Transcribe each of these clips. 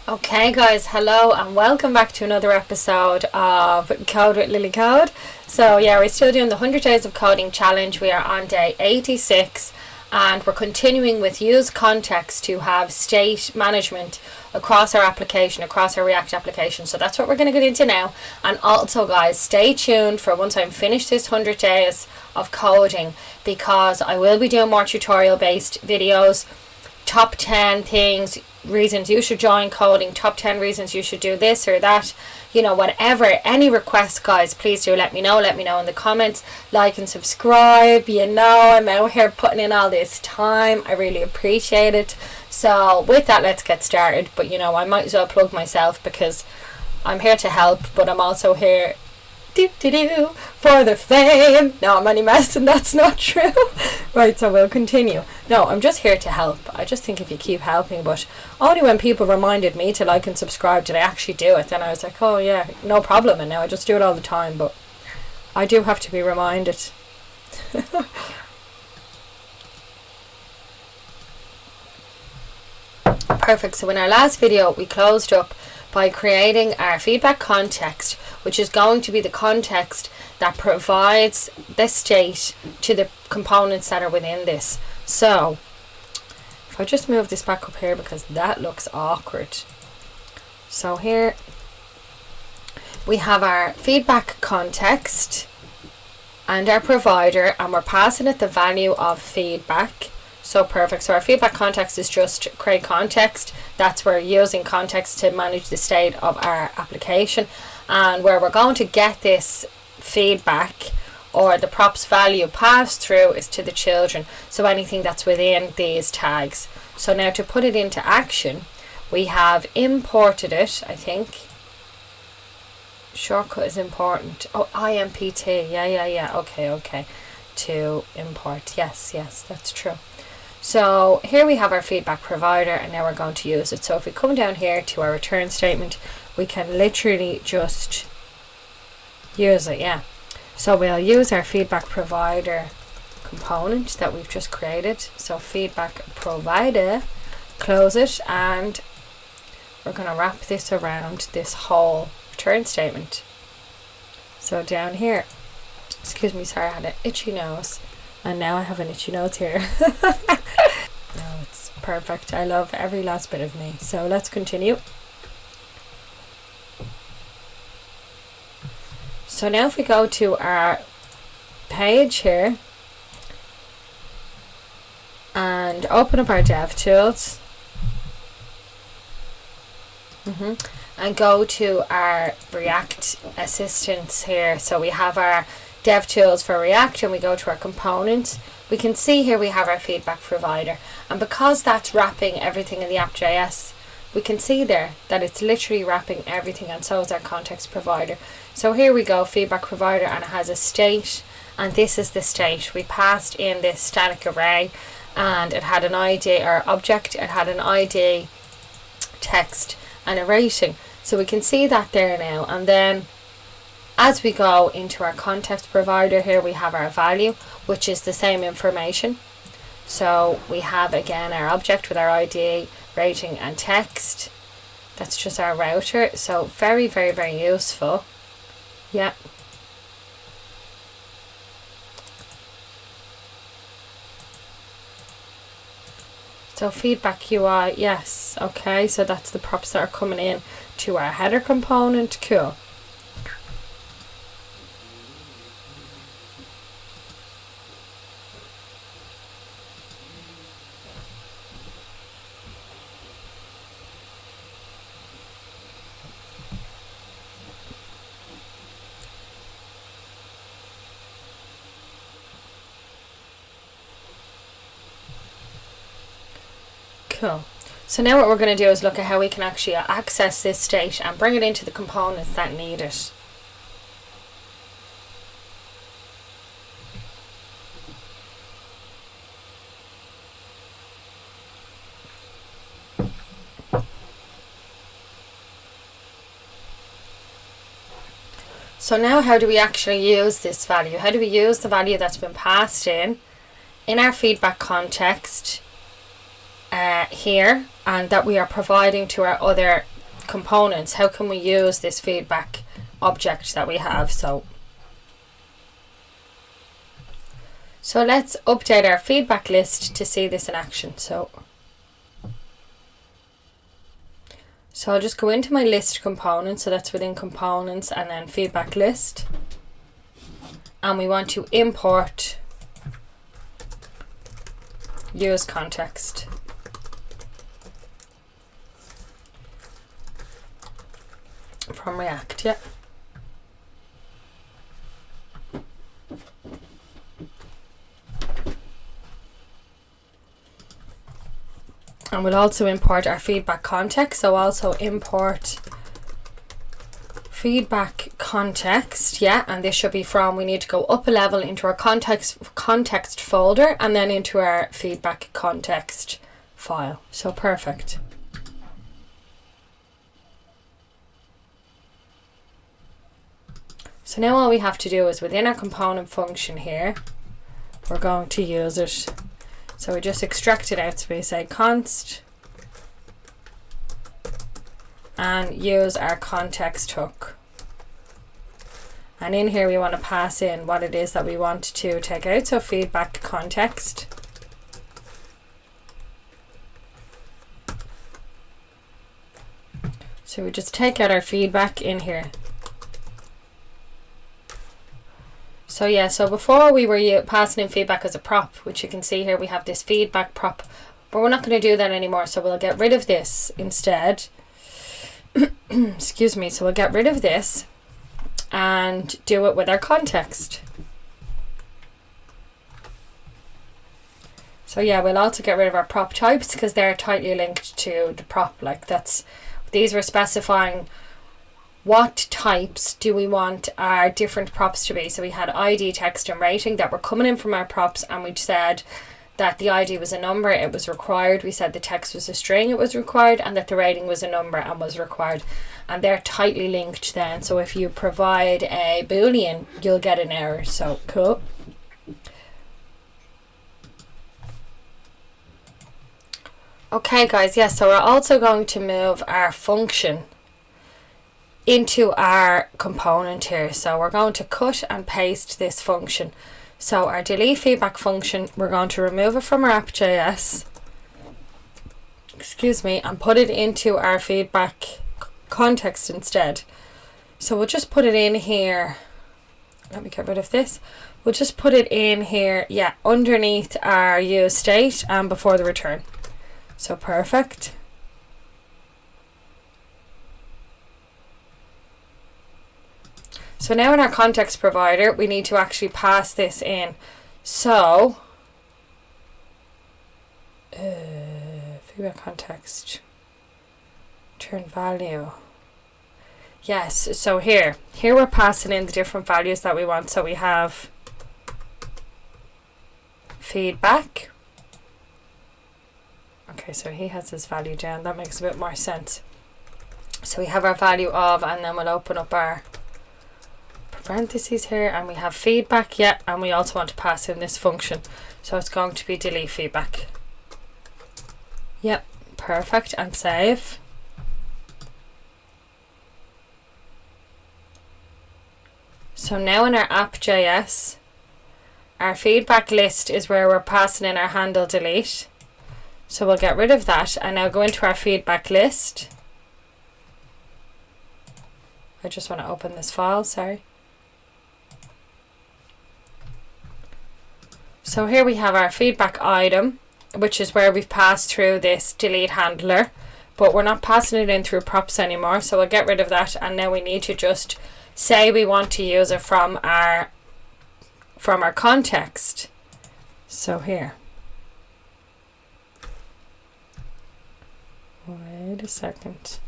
Okay guys, hello and welcome back to another episode of Code with Lily Code. So yeah, we're still doing the 100 Days of Coding Challenge. We are on day 86 and we're continuing with Usecontext to have state management across our application, across our React application. So that's what we're going to get into now. And also guys, stay tuned for once I'm finished this 100 days of coding, because I will be doing more tutorial based videos. Top 10 things, reasons you should join coding, top 10 reasons you should do this or that, you know, whatever. Any requests guys, please do let me know in the comments. Like and subscribe. You know, I'm out here putting in all this time. I really appreciate it. So with that, let's get started. But you know, I might as well plug myself because I'm here to help, but I'm also here for the fame. No, I'm only messing, that's not true. Right, so we'll continue. No, I'm just here to help. I just think if you keep helping, but only when people reminded me to like and subscribe did I actually do it. Then I was like, oh yeah, no problem, and now I just do it all the time, but I do have to be reminded. Perfect. So in our last video we closed up by creating our feedback context, which is going to be the context that provides the state to the components that are within this. So if I just move this back up here because that looks awkward. So here we have our feedback context and our provider, and we're passing it the value of feedback. So perfect. So our feedback context is just create context. That's where we're using context to manage the state of our application, and where we're going to get this feedback or the props value passed through is to the children. So anything that's within these tags. So now to put it into action, we have imported it. I think shortcut is important. Oh, IMPT. Yeah. Okay. To import. Yes, that's true. So here we have our feedback provider, and now we're going to use it. So if we come down here to our return statement, we can literally just use it. Yeah. So we'll use our feedback provider component that we've just created. So feedback provider, close it, and we're going to wrap this around this whole return statement. So down here, excuse me, sorry, I had an itchy nose. And now I have an itchy nose here. No, it's perfect. I love every last bit of me. So let's continue. So now if we go to our page here and open up our dev tools, and go to our React assistance here. So we have our dev tools for React, and we go to our components. We can see here we have our feedback provider, and because that's wrapping everything in the app.js, we can see there that it's literally wrapping everything, and so is our context provider. So here we go, feedback provider, and it has a state, and this is the state. We passed in this static array, and it had an ID or object, it had an ID, text, and a rating. So we can see that there now. And then as we go into our context provider here, we have our value, which is the same information. So we have again our object with our ID, rating, and text. That's just our router. So very useful. Yeah. So feedback UI, yes. Okay, so that's the props that are coming in to our header component. Cool. Cool. So now what we're going to do is look at how we can actually access this state and bring it into the components that need it. So now how do we actually use this value? How do we use the value that's been passed in our feedback context here, and that we are providing to our other components. How can we use this feedback object that we have? So let's update our feedback list to see this in action. So I'll just go into my list component, so that's within components and then feedback list, and we want to import Usecontext. From React, yeah. And we'll also import our feedback context, so also import feedback context, yeah, and this should be from, we need to go up a level into our context folder and then into our feedback context file. So perfect. So now all we have to do is within our component function here, we're going to use it. So we just extract it out, so we say const and use our context hook. And in here we want to pass in what it is that we want to take out, so feedback context. So we just take out our feedback in here. So yeah, so before we were passing in feedback as a prop, which you can see here, we have this feedback prop, but we're not going to do that anymore. So we'll get rid of this instead. Excuse me. So we'll get rid of this and do it with our context. So yeah, we'll also get rid of our prop types because they're tightly linked to the prop. Like these were specifying what types do we want our different props to be. So we had ID, text and rating that were coming in from our props, and we said that the ID was a number, it was required. We said the text was a string, it was required, and that the rating was a number and was required. And they're tightly linked then. So if you provide a boolean, you'll get an error. So cool. Okay guys, yes, so we're also going to move our function into our component here. So we're going to cut and paste this function. So our delete feedback function, we're going to remove it from our app.js, excuse me, and put it into our feedback context instead. So we'll just put it in here. Let me get rid of this. We'll just put it in here, yeah, underneath our use state and before the return. So perfect. So now in our context provider, we need to actually pass this in. So, feedback context, return value. Yes, so here we're passing in the different values that we want. So we have feedback. Okay, so he has his value down. That makes a bit more sense. So we have our value of, and then we'll open up our parentheses here, and we have feedback, yeah, and we also want to pass in this function. So it's going to be delete feedback. Yep, perfect, and save. So now in our app.js, our feedback list is where we're passing in our handle delete. So we'll get rid of that and now go into our feedback list. I just want to open this file, sorry. So here we have our feedback item, which is where we've passed through this delete handler, but we're not passing it in through props anymore. So we'll get rid of that, and now we need to just say we want to use it from our context. So here. Wait a second.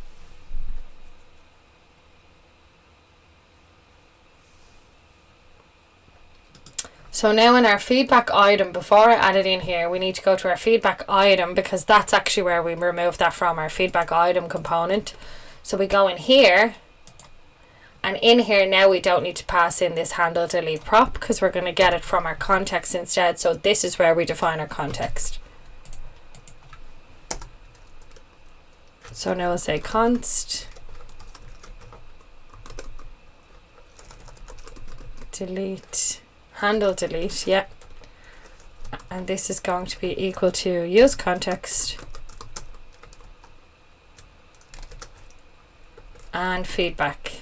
So now in our feedback item, before I add it in here, we need to go to our feedback item because that's actually where we remove that from, our feedback item component. So we go in here, and in here now we don't need to pass in this handle delete prop because we're going to get it from our context instead. So this is where we define our context. So now I'll say const delete, handle delete, yeah. And this is going to be equal to Usecontext and feedback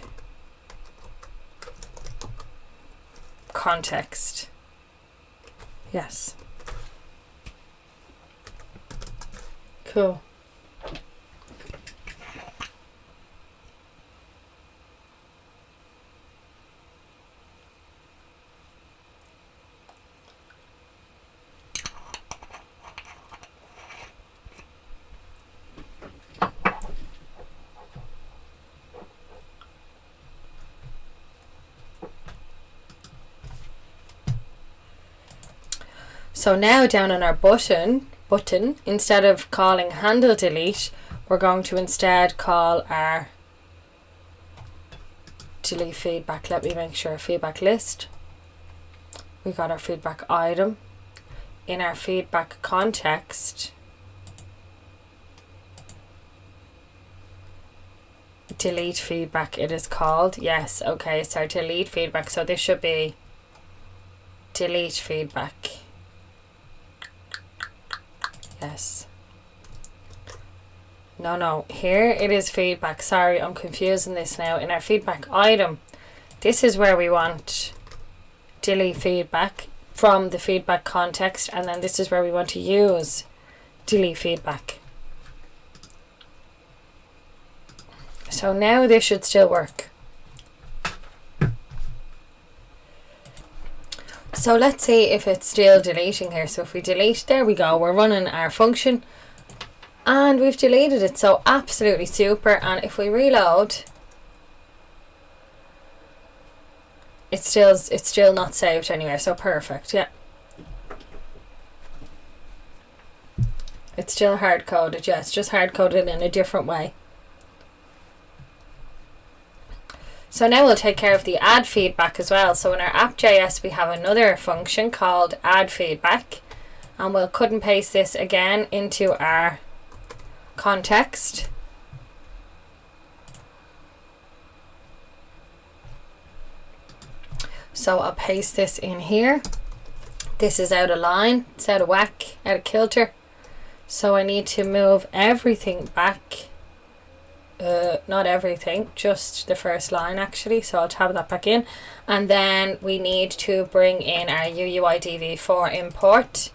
context. Yes. Cool. So now down on our button, instead of calling handle delete, we're going to instead call our delete feedback. Let me make sure feedback list. We got our feedback item. In our feedback context, delete feedback it is called. Yes, okay, so delete feedback. So this should be delete feedback. Yes. No, here it is feedback. Sorry, I'm confusing this now. In our feedback item, this is where we want delete feedback from the feedback context, and then this is where we want to use delete feedback. So now this should still work. So let's see if it's still deleting here. So if we delete, there we go, we're running our function and we've deleted it. So absolutely super. And if we reload, it's still not saved anywhere. So perfect. Yeah, it's still hard coded. Yeah, it's just hard coded in a different way. So now we'll take care of the add feedback as well. So in our app.js we have another function called add feedback, and we'll cut and paste this again into our context. So I'll paste this in here. This is out of line, it's out of whack, out of kilter. So I need to move everything back. Not everything, just the first line actually, so I'll tab that back in. And then we need to bring in our UUID v4 import.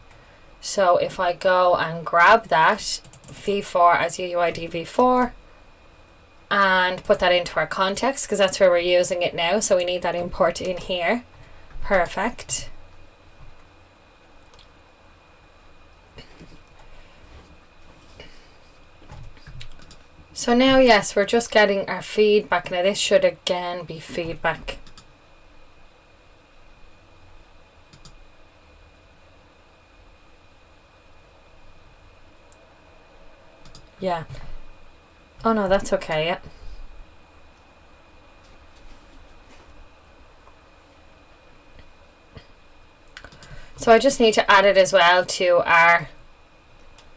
So if I go and grab that v4 as UUID v4 and put that into our context, because that's where we're using it now, so we need that import in here. Perfect. So now, yes, we're just getting our feedback. Now this should again be feedback. Yeah. Oh no, that's okay, yeah. So I just need to add it as well to our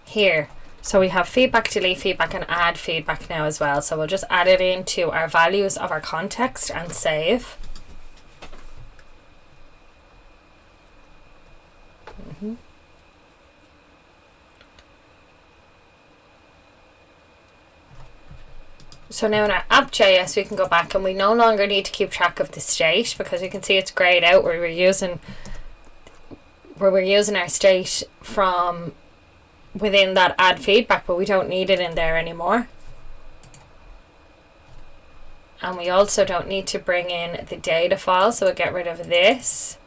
here. So we have feedback, delete feedback, and add feedback now as well. So we'll just add it into our values of our context and save. So now in our app.js we can go back and we no longer need to keep track of the state, because you can see it's grayed out where we're using our state from within that add feedback, but we don't need it in there anymore. And we also don't need to bring in the data file, so we'll get rid of this.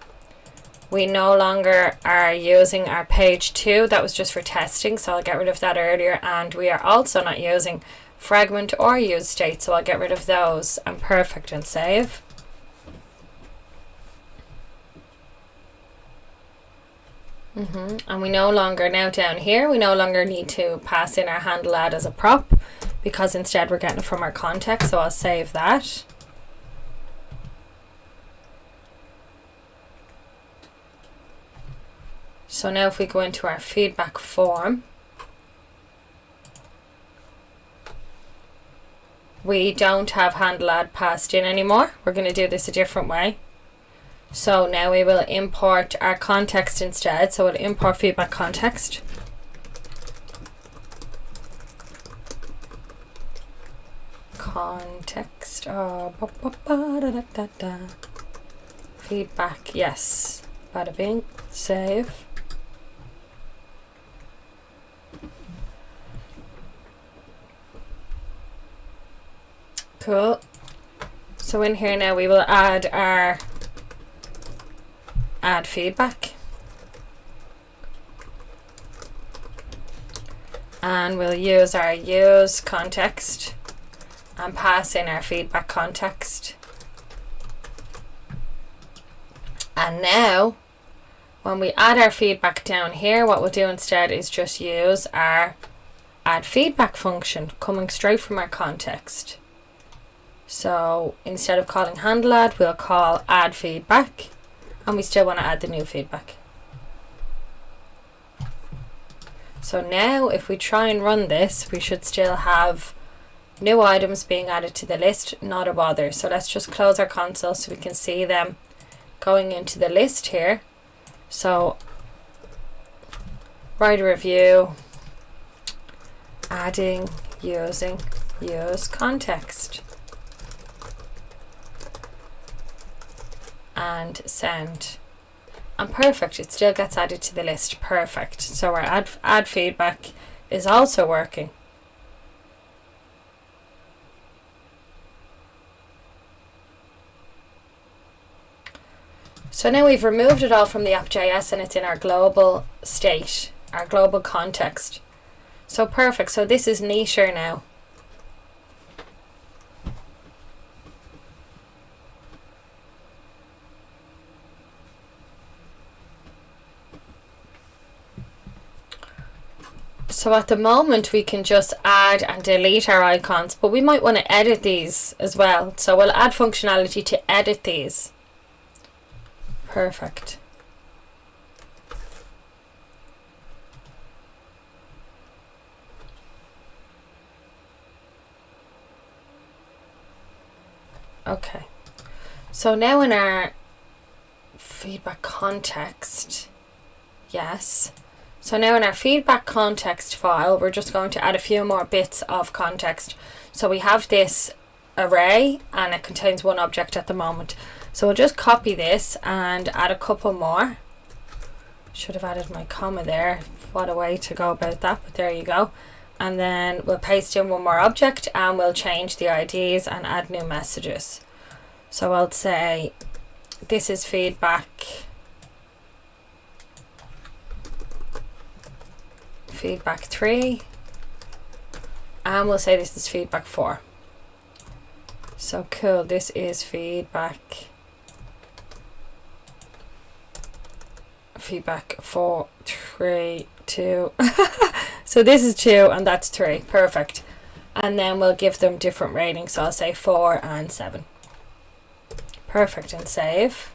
We no longer are using our page 2, that was just for testing, so I'll get rid of that earlier. And we are also not using fragment or use state, so I'll get rid of those. And perfect, and save. And we no longer, now down here, we no longer need to pass in our handle add as a prop, because instead we're getting it from our context, so I'll save that. So now if we go into our feedback form, we don't have handle add passed in anymore. We're going to do this a different way. So now we will import our context instead. So we'll import feedback context. Context. Oh, feedback. Yes. Bada bing. Save. Cool. So in here now we will add our add feedback, and we'll use our use context and pass in our feedback context. And now when we add our feedback down here, what we'll do instead is just use our add feedback function coming straight from our context. So instead of calling handle add, we'll call add feedback, and we still want to add the new feedback. So now if we try and run this, we should still have new items being added to the list, not a bother. So let's just close our console so we can see them going into the list here. So write a review, adding, using, use context, and send. And perfect, it still gets added to the list. Perfect. So our add feedback is also working. So now we've removed it all from the app.js and it's in our global state, our global context. So perfect. So this is neater now. So at the moment we can just add and delete our icons, but we might want to edit these as well. So we'll add functionality to edit these. Perfect. Okay. So now in our feedback context, yes. So now in our feedback context file, we're just going to add a few more bits of context. So we have this array and it contains one object at the moment. So we'll just copy this and add a couple more. Should have added my comma there. What a way to go about that, but there you go. And then we'll paste in one more object and we'll change the IDs and add new messages. So I'll say this is feedback 3, and we'll say this is feedback 4. So cool, this is feedback 4, 3, 2. So this is 2 and that's 3. Perfect. And then we'll give them different ratings. So I'll say 4 and 7. Perfect, and save.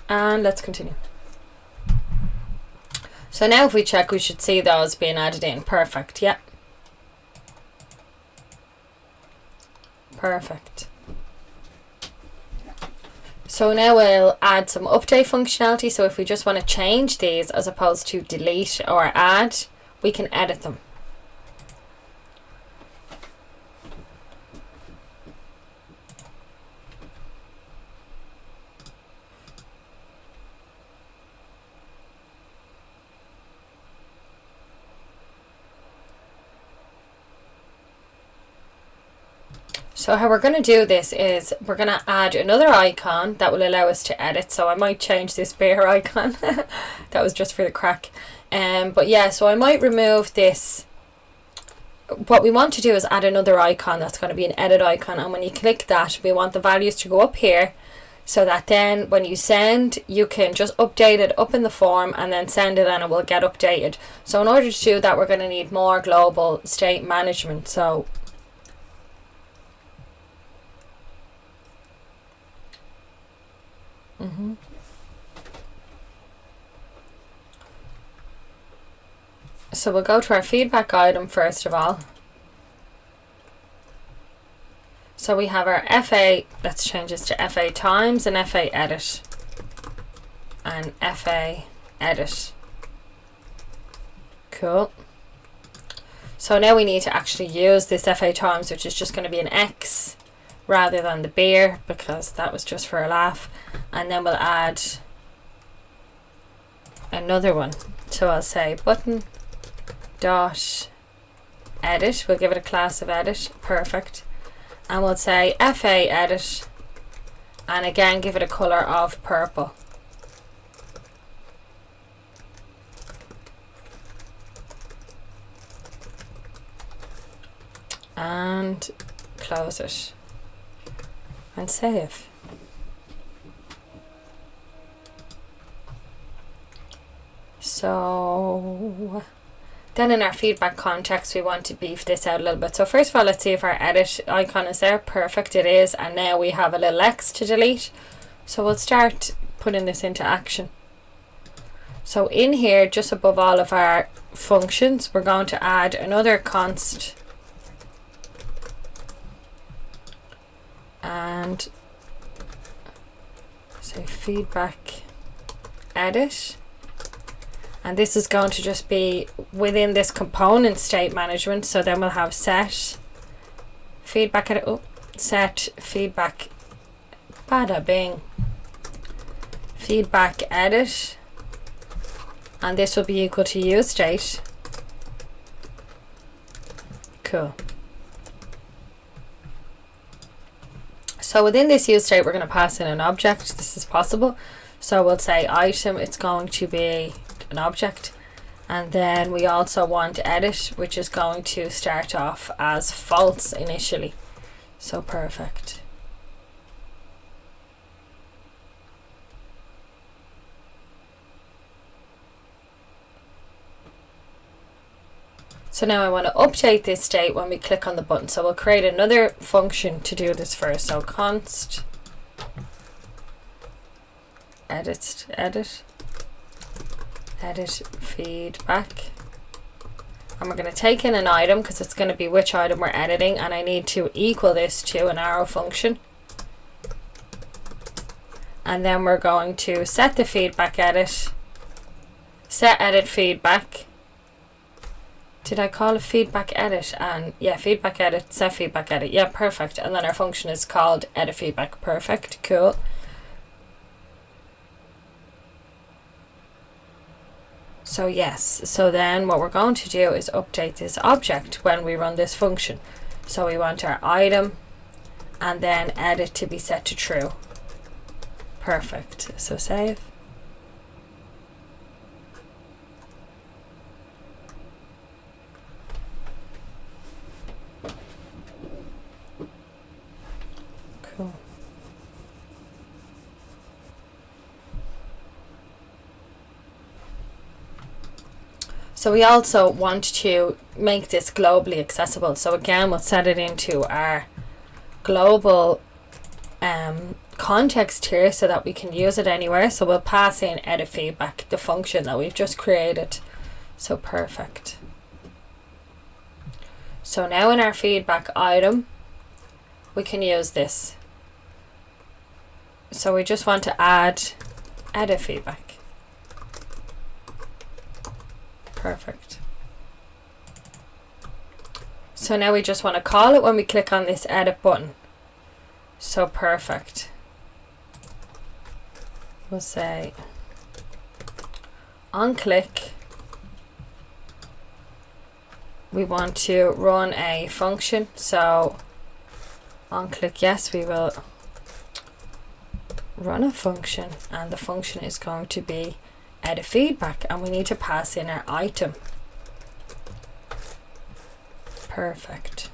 And let's continue. So now if we check, we should see those being added in. Perfect, yep. Perfect. So now we'll add some update functionality. So if we just want to change these as opposed to delete or add, we can edit them. So how we're going to do this is we're going to add another icon that will allow us to edit. So I might change this bear icon. That was just for the crack. But yeah, so I might remove this. What we want to do is add another icon that's going to be an edit icon. And when you click that, we want the values to go up here so that then when you send, you can just update it up in the form and then send it and it will get updated. So in order to do that, we're going to need more global state management. So so we'll go to our feedback item first of all. So we have our FA, let's change this to FA times and FA edit and FA edit. Cool. So now we need to actually use this FA times, which is just going to be an X rather than the beer, because that was just for a laugh. And then we'll add another one. So I'll say button dot edit. We'll give it a class of edit. Perfect. And we'll say FA edit, and again give it a color of purple. And close it and save. So then in our feedback context, we want to beef this out a little bit. So first of all, let's see if our edit icon is there. Perfect, it is. And now we have a little X to delete. So we'll start putting this into action. So in here, just above all of our functions, we're going to add another const and say feedback edit. And this is going to just be within this component state management. So then we'll have set feedback edit, set feedback, bada bing, feedback edit, and this will be equal to use state. Cool. So within this use state, we're going to pass in an object. This is possible. So we'll say item, it's going to be an object, and then we also want edit, which is going to start off as false initially. So perfect. So now I want to update this state when we click on the button. So we'll create another function to do this first. So const edit feedback, and we're going to take in an item because it's going to be which item we're editing, and I need to equal this to an arrow function, and then we're going to set the feedback edit, set edit feedback. Did I call it feedback edit? And yeah, feedback edit, set feedback edit. Yeah, perfect. And then our function is called edit feedback. Perfect, cool. So yes, so then what we're going to do is update this object when we run this function. So we want our item and then edit to be set to true. Perfect. So save. Cool. So we also want to make this globally accessible. So again, we'll set it into our global context here so that we can use it anywhere. So we'll pass in edit feedback, the function that we've just created. So perfect. So now in our feedback item, we can use this. So we just want to add edit feedback. Perfect. So now we just want to call it when we click on this edit button. So perfect. We'll say on click, we want to run a function. So on click, yes, we will run a function, and the function is going to be edit feedback, and we need to pass in our item. Perfect.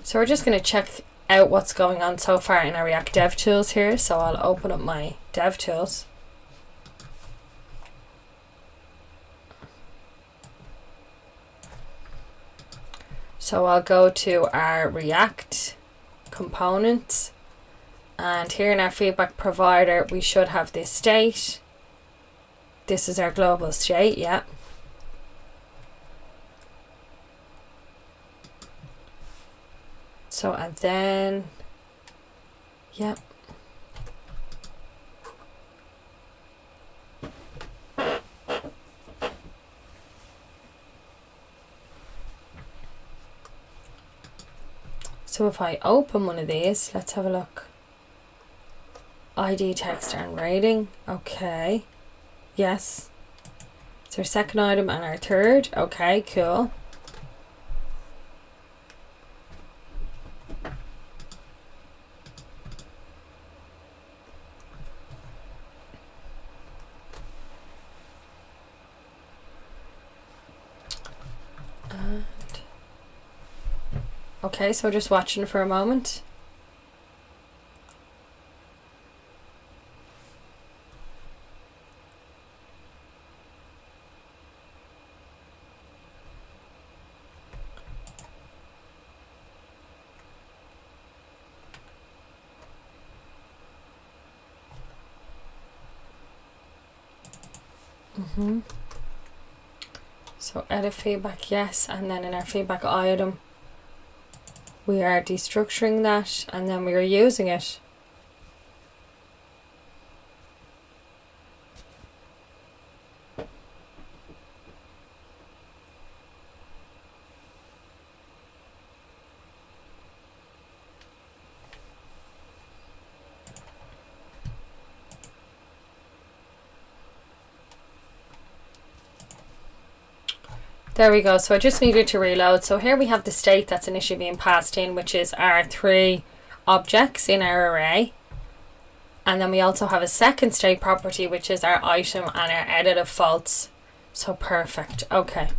So we're just going to check out what's going on so far in our React Dev Tools here. So I'll open up my Dev Tools. So I'll go to our React components, and here in our feedback provider we should have this state. This is our global state, yeah. So, and then, yep. So if I open one of these, let's have a look. ID, text and rating. Okay. Yes. It's our second item and our third. Okay, cool. Okay, so just watching for a moment. So edit feedback, yes, and then in our feedback item we are destructuring that and then we are using it. There we go. So I just needed to reload. So here we have the state that's initially being passed in, which is our 3 objects in our array. And then we also have a second state property, which is our item and our edit of false. So perfect. Okay.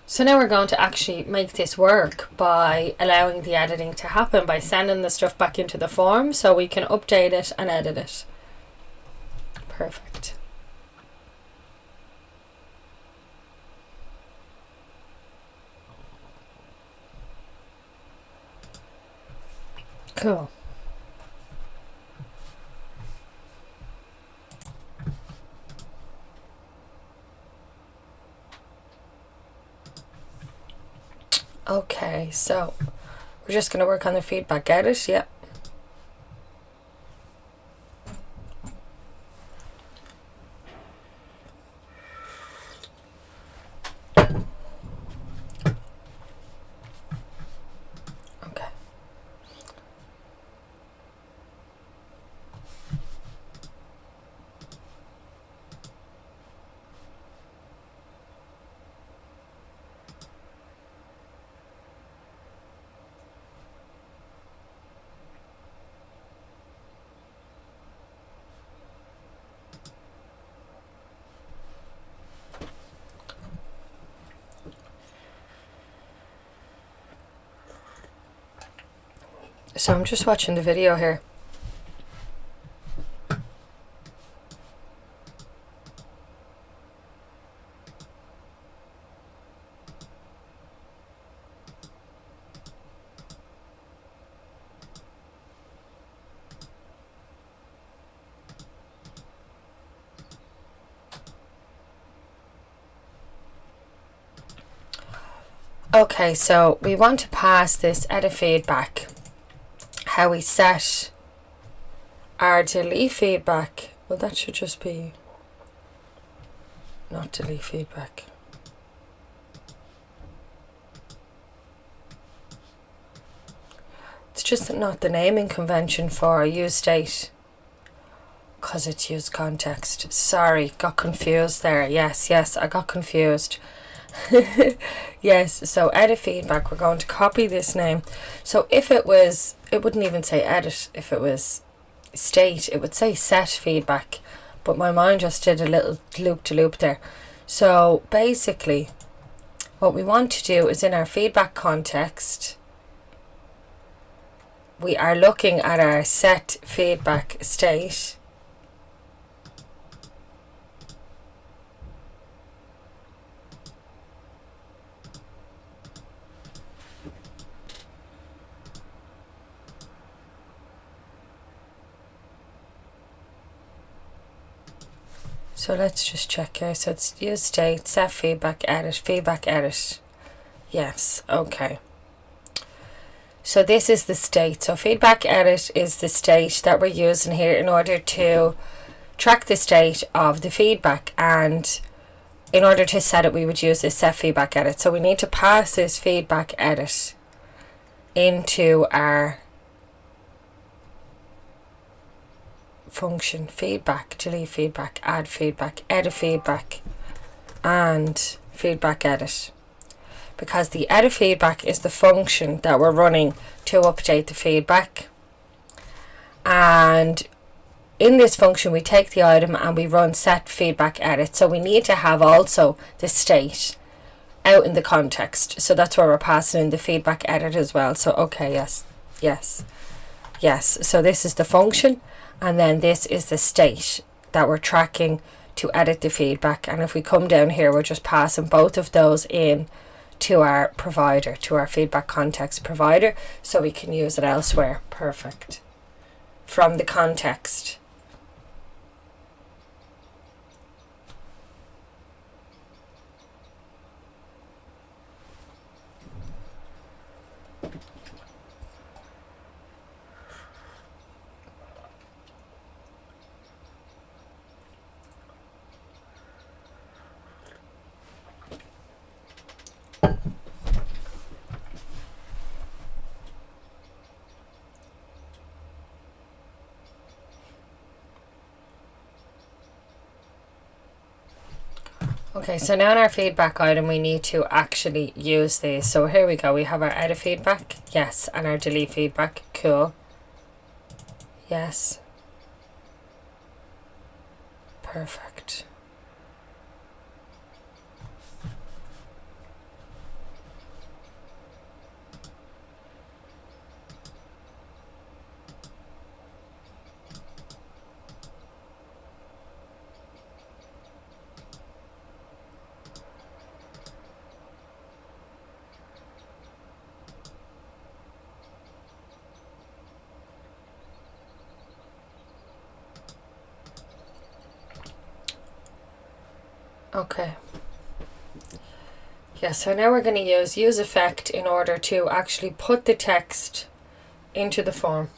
So now we're going to actually make this work by allowing the editing to happen, by sending the stuff back into the form so we can update it and edit it. Perfect. Cool. Okay, so we're just going to work on the feedback edit. Yep. Okay. So I'm just watching the video here. Okay, so we want to pass this edit feedback. How we set our delete feedback. Well, that should just be not delete feedback. It's just not the naming convention for use state because it's use context. Sorry, got confused there. Yes, I got confused. Yes, so edit feedback, we're going to copy this name. So if it was, it wouldn't even say edit. If it was state, it would say set feedback, but my mind just did a little loop to loop there. So basically what we want to do is in our feedback context we are looking at our set feedback state So let's just check here. So it's use state, set feedback, edit. Yes, okay. So this is the state. So feedback edit is the state that we're using here in order to track the state of the feedback, and in order to set it we would use this set feedback edit. So we need to pass this feedback edit into our function feedback, delete feedback, add feedback, edit feedback, and feedback edit, because the edit feedback is the function that we're running to update the feedback. And in this function we take the item and we run set feedback edit. So we need to have also the state out in the context, so that's where we're passing in the feedback edit as well. So okay, yes, so this is the function, and then this is the state that we're tracking to edit the feedback. And if we come down here, we're just passing both of those in to our provider, to our feedback context provider, so we can use it elsewhere. Perfect. From the context. Okay, so now in our feedback item we need to actually use these. So here we go, we have our edit feedback, yes, and our delete feedback, cool, yes, perfect. Okay. Yeah, so now we're going to use effect in order to actually put the text into the form.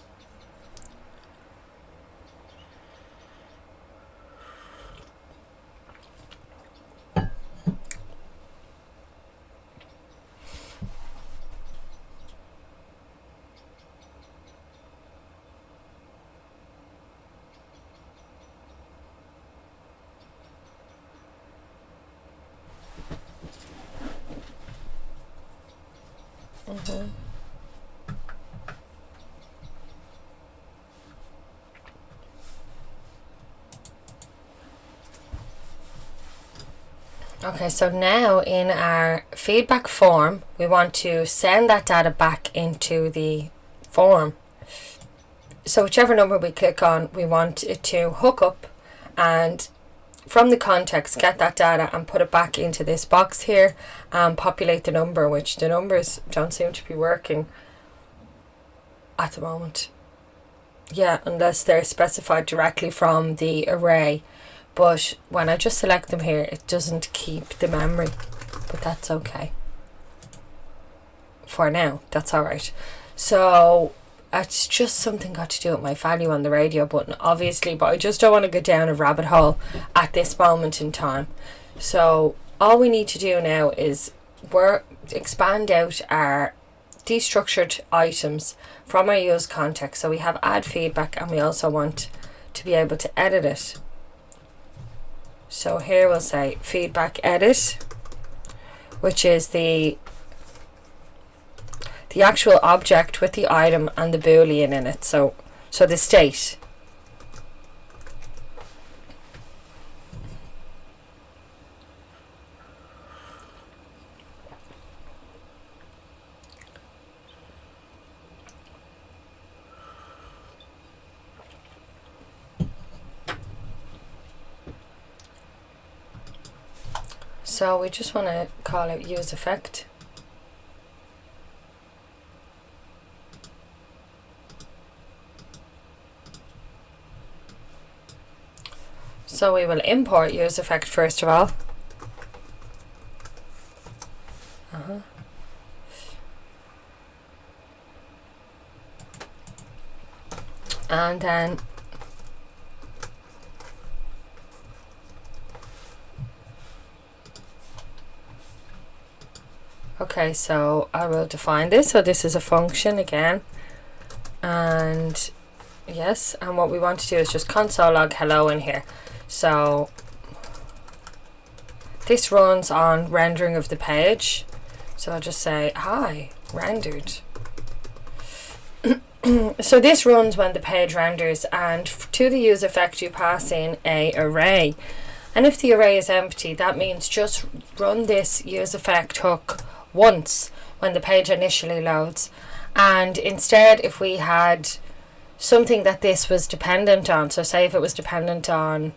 Okay, so now in our feedback form, we want to send that data back into the form. So whichever number we click on, we want it to hook up and from the context get that data and put it back into this box here and populate the number, which the numbers don't seem to be working at the moment. Yeah, unless they're specified directly from the array. But when I just select them here, it doesn't keep the memory, but that's okay. For now, that's alright. So it's just something got to do with my value on the radio button, obviously, but I just don't want to go down a rabbit hole at this moment in time. So all we need to do now is expand out our destructured items from our use context. So we have add feedback and we also want to be able to edit it. So here we'll say feedback edit, which is the actual object with the item and the boolean in it. So the state. So we just want to call it use effect. So we will import Useeffect first of all. And then okay, so I will define this. So this is a function again, and yes, and what we want to do is just console log hello in here. So this runs on rendering of the page, so I'll just say hi rendered. So this runs when the page renders, and to the use effect you pass in a array, and if the array is empty, that means just run this use effect hook once when the page initially loads. And instead, if we had something that this was dependent on, so say if it was dependent on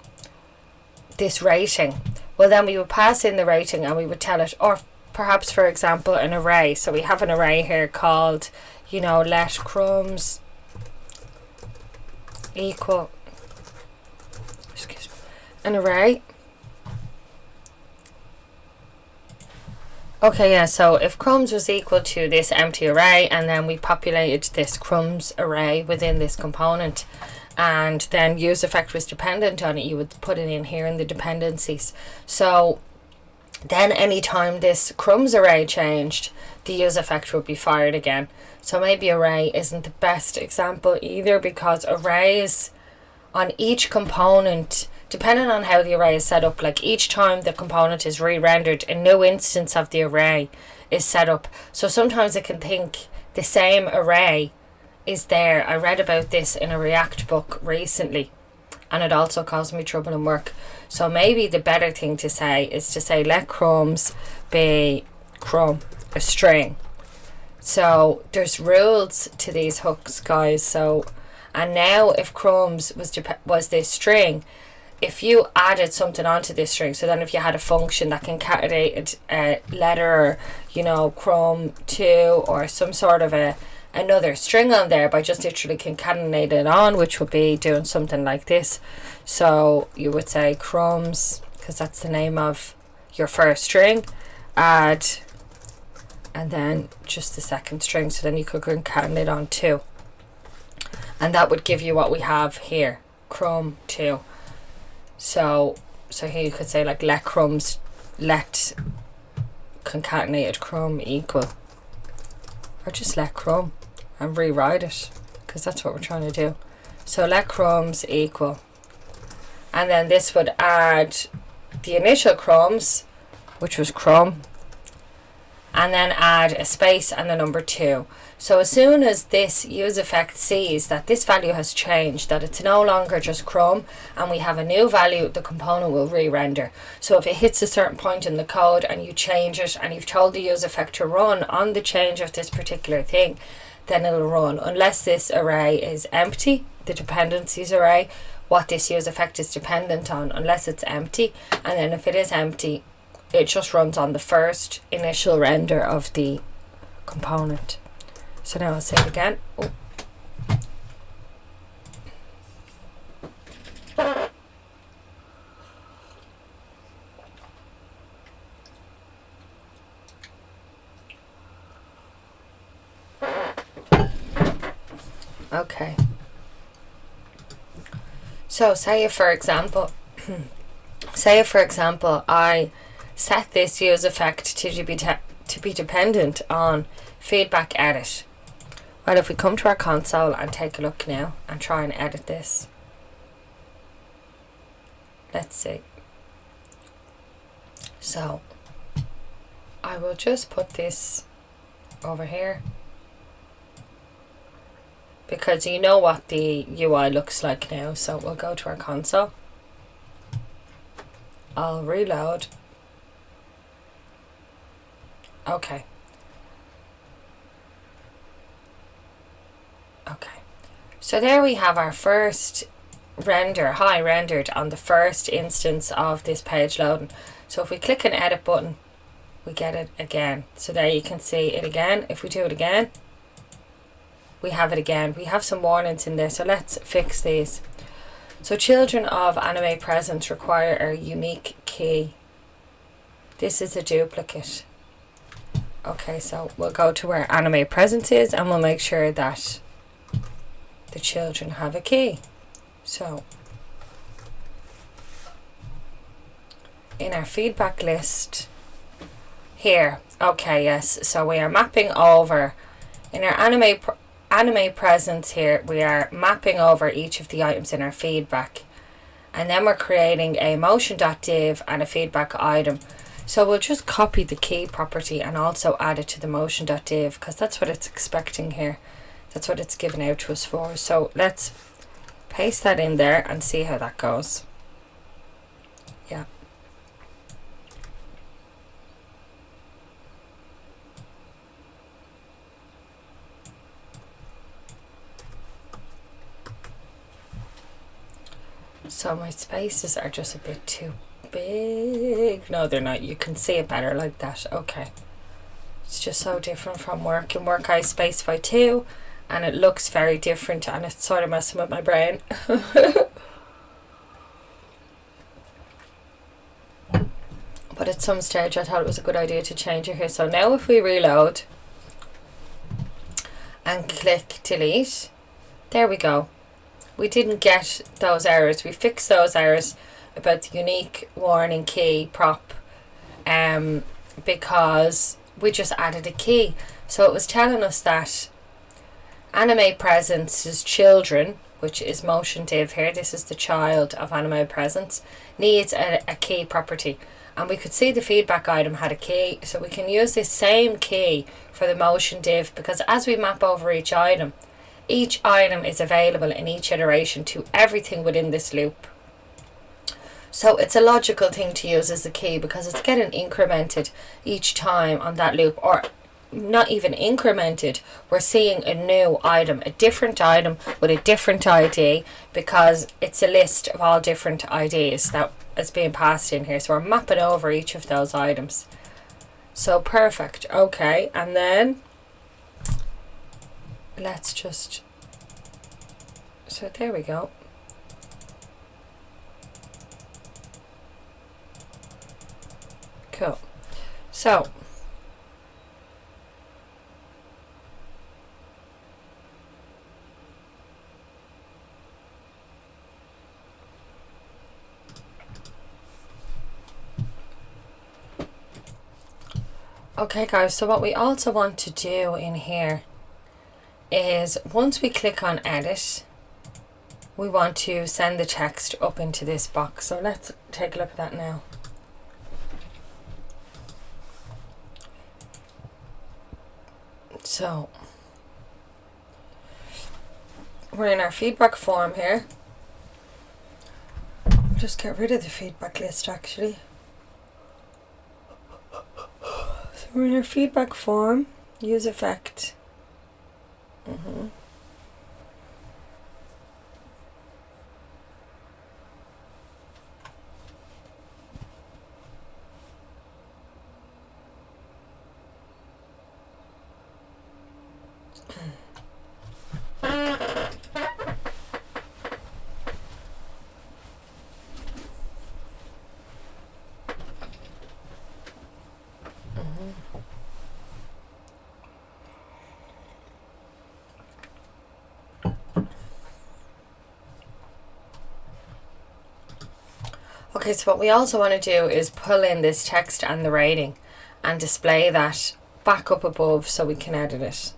this rating, well then we would pass in the rating and we would tell it, or perhaps for example an array. So we have an array here called, you know, let crumbs equal, excuse me, an array. Okay, yeah, so if crumbs was equal to this empty array, and then we populated this crumbs array within this component, and then use effect was dependent on it, you would put it in here in the dependencies. So then anytime this crumbs array changed, the use effect would be fired again. So maybe array isn't the best example either, because arrays on each component, depending on how the array is set up, like each time the component is re-rendered, a new instance of the array is set up. So sometimes it can think the same array is there. I read about this in a React book recently, and it also caused me trouble in work. So maybe the better thing to say is to say let crumbs be crumb, a string. So there's rules to these hooks, guys. So, and now if crumbs was this string, if you added something onto this string, so then if you had a function that concatenated a letter, you know, crumb2 or some sort of another string on there by just literally concatenating it on, which would be doing something like this. So you would say crumbs, because that's the name of your first string, add, and then just the second string, so then you could concatenate on 2, and that would give you what we have here, crumb2. So here you could say like let crumbs, let concatenated crumb equal, or just let crumb and rewrite it, because that's what we're trying to do. So let crumbs equal, and then this would add the initial crumbs, which was crumb, and then add a space and the number 2. So as soon as this use effect sees that this value has changed, that it's no longer just crumb and we have a new value, the component will re-render. So if it hits a certain point in the code and you change it and you've told the use effect to run on the change of this particular thing, then it'll run unless this array is empty, the dependencies array, what this use effect is dependent on, unless it's empty. And then if it is empty, it just runs on the first initial render of the component. So now I'll say it again. Oh. Okay. So say if for example I set this use effect to be dependent on feedback edit. Well, if we come to our console and take a look now and try and edit this, let's see. So I will just put this over here, because you know what the UI looks like now. So we'll go to our console. I'll reload. Okay. Okay. So there we have our first render, rendered on the first instance of this page loading. So if we click an edit button, we get it again. So there you can see it again. If we do it again, we have it again. We have some warnings in there, so let's fix these. So children of anime presence require a unique key. This is a duplicate. Okay, so we'll go to where anime presence is and we'll make sure that the children have a key. So in our feedback list here, okay, yes, so we are mapping over in our anime presence here, we are mapping over each of the items in our feedback, and then we're creating a motion.div and a feedback item. So we'll just copy the key property and also add it to the motion.div, because that's what it's expecting here. That's what it's given out to us for. So let's paste that in there and see how that goes. Yeah. So my spaces are just a bit too big. No, they're not. You can see it better like that. Okay. It's just so different from work. In work I space by 2 and it looks very different and it's sort of messing with my brain. But at some stage I thought it was a good idea to change it here. So now if we reload and click delete, there we go. We didn't get those errors. We fixed those errors about the unique warning key prop because we just added a key. So it was telling us that anime presence's children, which is motion div here, this is the child of anime presence, needs a key property. And we could see the feedback item had a key, so we can use this same key for the motion div, because as we map over each item is available in each iteration to everything within this loop. So it's a logical thing to use as a key because it's getting incremented each time on that loop, or not even incremented. We're seeing a new item, a different item with a different ID, because it's a list of all different IDs that is being passed in here. So we're mapping over each of those items. So perfect. Okay, and then let's just, so there we go. Cool. So okay guys, so what we also want to do in here is once we click on edit, we want to send the text up into this box. So let's take a look at that now. So we're in our feedback form here. Just get rid of the feedback list actually. So we're in our feedback form, use effect. Okay, so what we also want to do is pull in this text and the rating and display that back up above so we can edit it.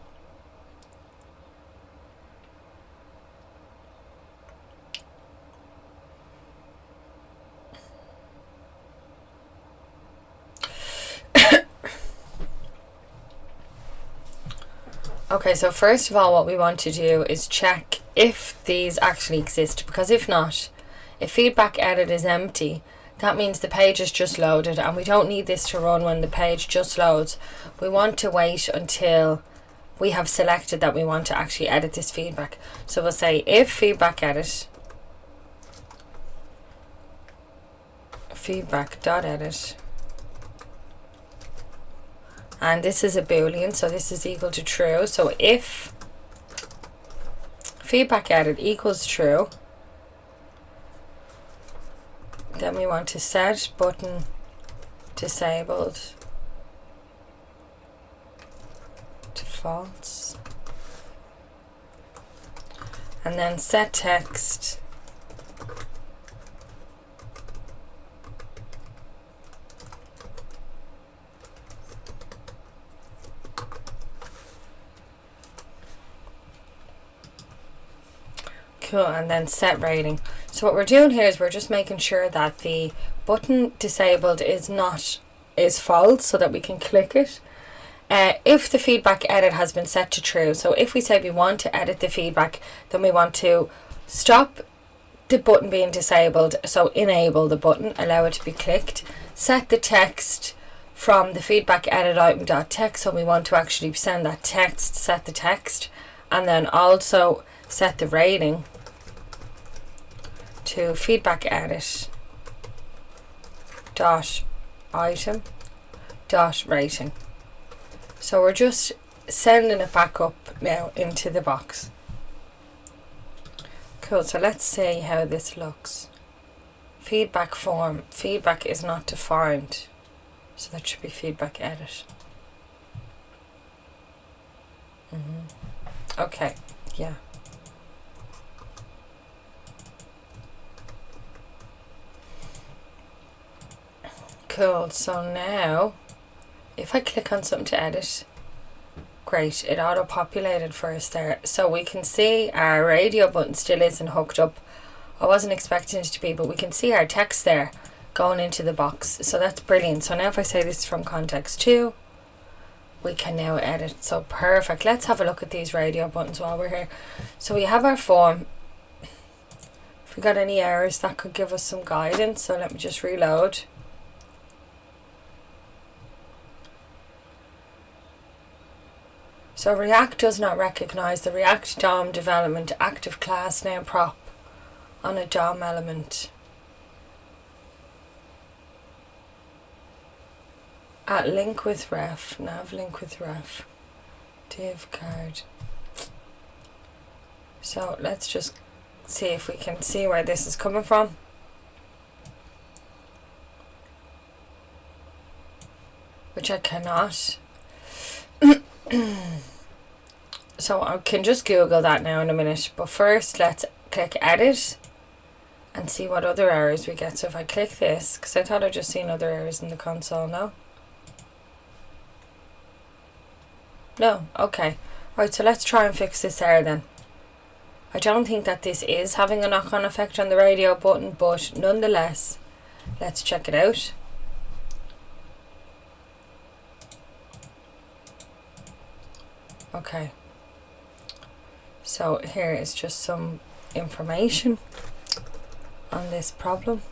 Okay, so first of all what we want to do is check if these actually exist, because if not, if feedback edit is empty, that means the page is just loaded and we don't need this to run when the page just loads. We want to wait until we have selected that we want to actually edit this feedback. So we'll say if feedback edit, feedback.edit, and this is a boolean, so this is equal to true. So if feedback edit equals true, Then we want to set button disabled to false. And then set text cool, and then set rating. So what we're doing here is we're just making sure that the button disabled is false so that we can click it. If the feedback edit has been set to true, so if we say we want to edit the feedback, then we want to stop the button being disabled, so enable the button, allow it to be clicked, set the text from the feedback edit item.text, so we want to actually send that text, set the text, and then also set the rating to feedback edit dot item dot rating. So we're just sending it back up now into the box. Cool, so let's see how this looks. Feedback form, feedback is not defined, so that should be feedback edit. Okay, yeah. Cool, so now if I click on something to edit, great, it auto-populated for us there. So we can see our radio button still isn't hooked up. I wasn't expecting it to be, but we can see our text there going into the box. So that's brilliant. So now if I say this is from context 2, we can now edit. So perfect. Let's have a look at these radio buttons while we're here. So we have our form. If we got any errors, that could give us some guidance. So let me just reload. So React does not recognize the React DOM development active class name prop on a DOM element. At link with ref, nav link with ref, div card. So let's just see if we can see where this is coming from. Which I cannot. So I can just Google that now in a minute, but first let's click edit and see what other errors we get. So if I click this, because I thought I'd just seen other errors in the console, no, okay, right, so let's try and fix this error then. I don't think that this is having a knock-on effect on the radio button, but nonetheless, let's check it out. Okay, so here is just some information on this problem,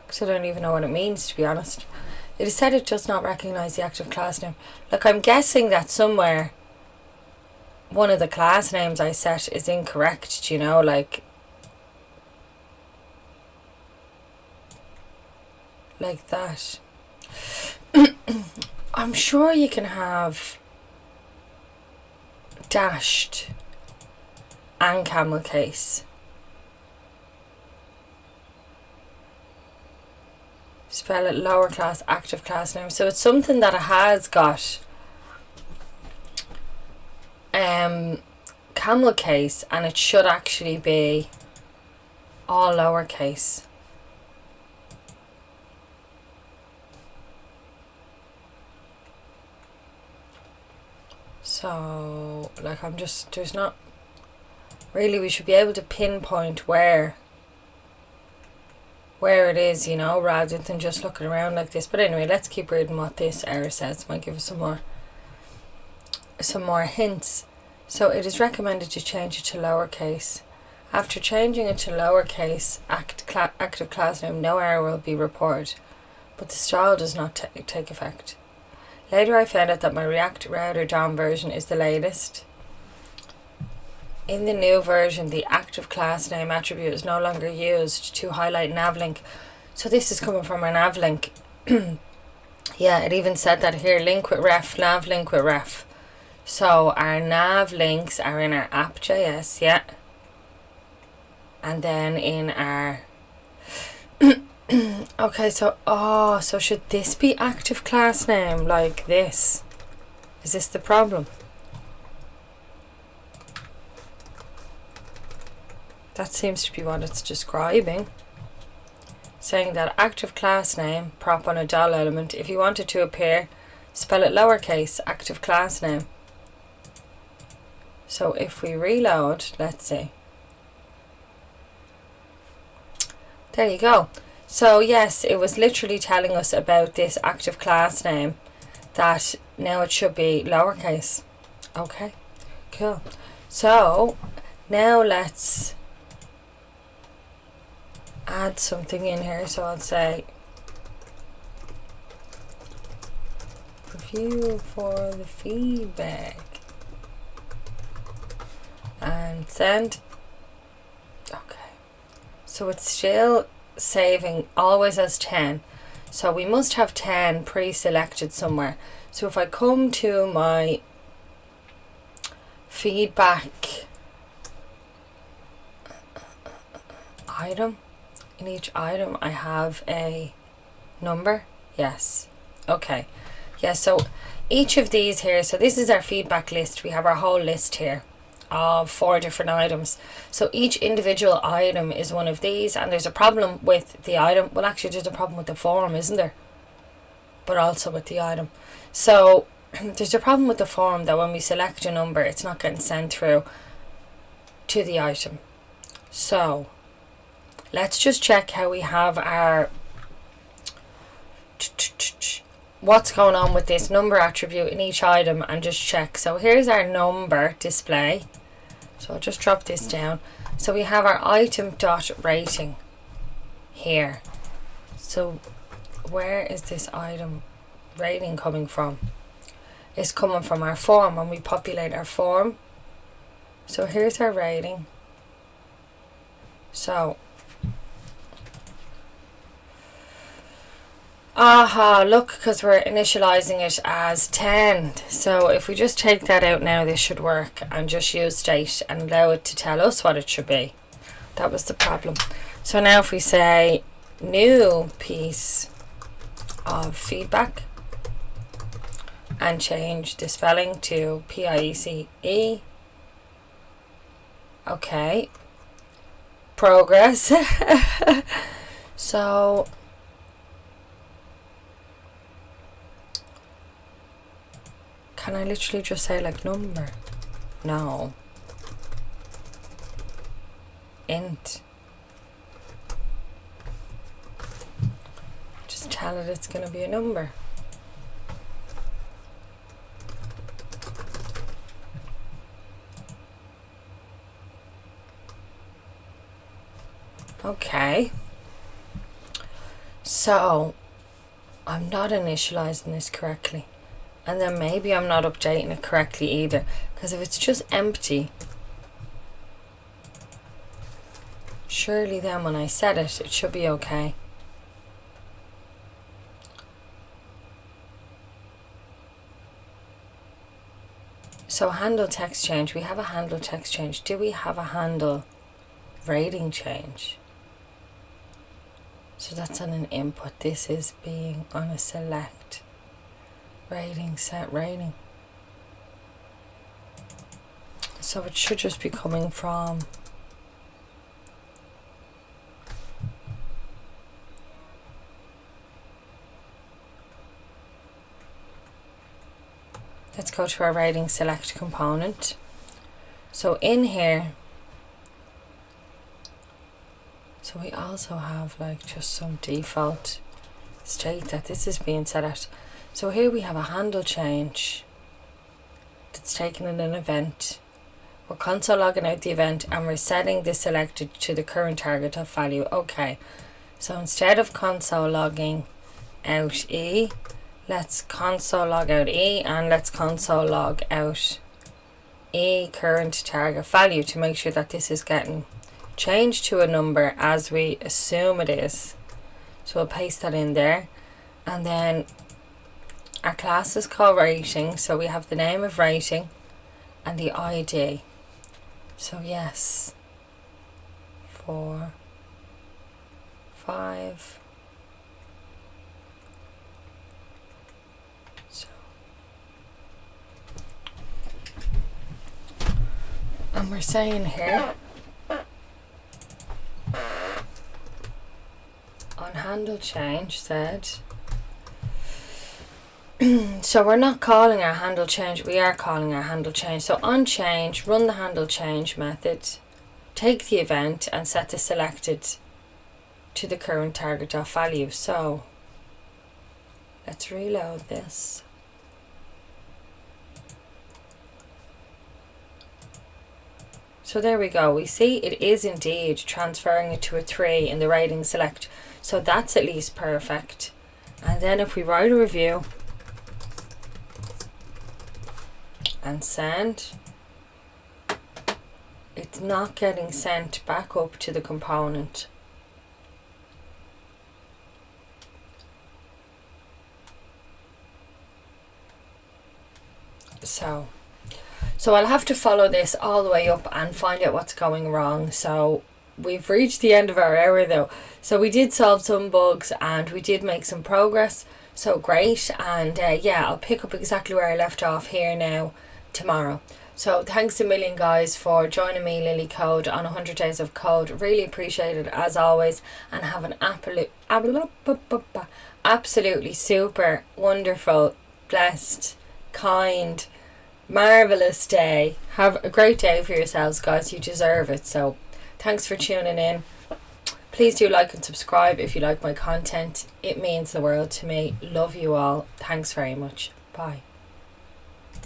because I don't even know what it means, to be honest. It is said it does not recognize the active class name. Look, I'm guessing that somewhere one of the class names I set is incorrect, you know, like that. I'm sure you can have dashed and camel case. Spell it lower class active class name. So it's something that it has got camel case, and it should actually be all lowercase. So like there's not really, we should be able to pinpoint where it is, you know, rather than just looking around like this. But anyway, let's keep reading what this error says. Might give us some more hints. So it is recommended to change it to lowercase. After changing it to lowercase active class name, no error will be reported, but the style does not take effect. Later I found out that my React Router DOM version is the latest. In the new version, the active class name attribute is no longer used to highlight navlink. So this is coming from our navlink. Yeah, it even said that here, link with ref, nav link with ref. So our nav links are in our app.js, yeah. And then in our Okay, so, so should this be active class name like this? Is this the problem? That seems to be what it's describing. Saying that active class name, prop on a doll element, if you want it to appear, spell it lowercase, active class name. So if we reload, let's see. There you go. So yes, it was literally telling us about this active class name, that now it should be lowercase. Okay, cool. So now let's add something in here. So I'll say review for the feedback and send. Okay, so it's still saving always as 10, so we must have 10 pre-selected somewhere. So if I come to my feedback item, in each item I have a number. Yes, okay, yeah, so each of these here, so this is our feedback list. We have our whole list here of 4 different items. So each individual item is one of these, and there's a problem with the item. Well, actually there's a problem with the form, isn't there? But also with the item. So there's a problem with the form that when we select a number, it's not getting sent through to the item. So let's just check how we have our what's going on with this number attribute in each item, and just check. So here's our number display. So I'll just drop this down. So we have our item dot rating here. So where is this item rating coming from? It's coming from our form when we populate our form. So here's our rating. So look, because we're initializing it as 10. So if we just take that out now, this should work, and just use state and allow it to tell us what it should be. That was the problem. So now if we say new piece of feedback and change the spelling to PIECE. Okay. Progress. So can I literally just say like number? No. Int. Just tell it it's going to be a number. Okay. So I'm not initializing this correctly. And then maybe I'm not updating it correctly either. Because if it's just empty, surely then when I set it, it should be okay. So handle text change. We have a handle text change. Do we have a handle rating change? So that's on an input. This is being on a select. Rating, set rating. So it should just be coming from let's go to our rating select component. So in here, so we also have like just some default state that this is being set at. So here we have a handle change that's taken in an event. We're console logging out the event and we're setting this selected to the current target of value. Okay, so instead of console logging out E, let's console log out E, and let's console log out E current target value to make sure that this is getting changed to a number as we assume it is. So we'll paste that in there, and then our class is called rating, so we have the name of rating and the ID. So yes, 4, 5, And we're saying here, on handle change said, so we're not calling our handle change, we are calling our handle change. So on change, run the handle change method, take the event and set the selected to the current target of value. So let's reload this. So there we go. We see it is indeed transferring it to a 3 in the rating select. So that's at least perfect. And then if we write a review and send, it's not getting sent back up to the component. So I'll have to follow this all the way up and find out what's going wrong. So we've reached the end of our hour though. So we did solve some bugs and we did make some progress. So great. And yeah, I'll pick up exactly where I left off here now tomorrow. So thanks a million guys for joining me, Lily Code, on 100 Days of Code. Really appreciate it as always, and have an absolutely super wonderful, blessed, kind, marvelous day. Have a great day for yourselves guys, you deserve it. So thanks for tuning in. Please do like and subscribe if you like my content. It means the world to me. Love you all. Thanks very much. Bye.